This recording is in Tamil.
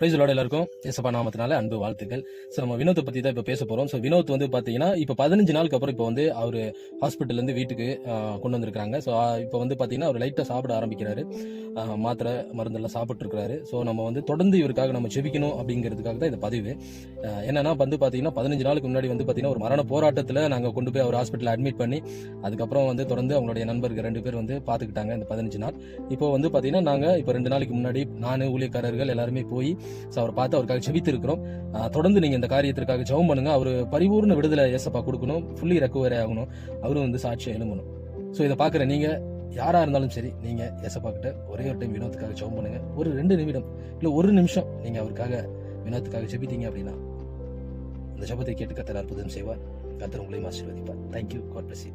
பிரைஸ் லார்ட் எல்லாருக்கும் ஏசப்பா நாமத்தினால அன்பு வாழ்த்துக்கள். ஸோ நம்ம வினோத்தை பற்றி தான் இப்போ பேச போகிறோம். ஸோ வினோத் வந்து பார்த்தீங்கன்னா இப்போ 15 நாளுக்கு அப்புறம் இப்போ வந்து அவர் ஹாஸ்பிட்டல்லேருந்து வீட்டுக்கு கொண்டு வந்திருக்காங்க. ஸோ இப்போ வந்து பார்த்தீங்கன்னா அவர் லைட்டாக சாப்பிட ஆரம்பிக்கிறாரு. மாத்திரை மருந்தெல்லாம் சாப்பிட்ருக்கிறாரு. ஸோ நம்ம வந்து தொடர்ந்து இவருக்காக நம்ம ஜெபிக்கணும் அப்படிங்கிறதுக்காக தான் இந்த பதிவு. என்னன்னா வந்து பார்த்தீங்கன்னா 15 நாளுக்கு முன்னாடி வந்து பார்த்தீங்கன்னா ஒரு மரண போராட்டத்தில் நாங்கள் கொண்டு போய் அவர் ஹாஸ்பிட்டலில் அட்மிட் பண்ணி அதுக்கப்புறம் வந்து தொடர்ந்து அவங்களுடைய நண்பர்கள் 2 பேர் வந்து பார்த்துக்கிட்டாங்க இந்த 15 நாள். இப்போ வந்து பார்த்தீங்கன்னா நாங்கள் இப்போ 2 நாளைக்கு முன்னாடி நான் ஊழியக்காரர்கள் எல்லாருமே போய் ஸோ அவரை பார்த்து அவருக்காக ஜெபித்து இருக்கிறோம். தொடர்ந்து நீங்கள் இந்த காரியத்திற்காக ஜெபம் பண்ணுங்க. அவர் பரிபூர்ண விடுதலை ஏசப்பா கொடுக்கணும், ஃபுல்லி ரெக்கவரி ஆகணும், அவரும் வந்து சாட்சியை எழும்பணும். ஸோ இதை பார்க்குற நீங்கள் யாராக இருந்தாலும் சரி, நீங்கள் ஏசப்பா கிட்ட ஒரே ஒரு டைம் வினோத்துக்காக ஜெபம் பண்ணுங்க. ஒரு 2 நிமிடம் இல்லை 1 நிமிஷம் நீங்கள் அவருக்காக வினோத்துக்காக ஜெபித்தீங்க அப்படின்னா அந்த ஜெபத்தை கேட்டு கர்த்தர் அற்புதம் செய்வார். கர்த்தர் உங்களையும் ஆசீர்வதிப்பார். தேங்க்யூ. God bless you.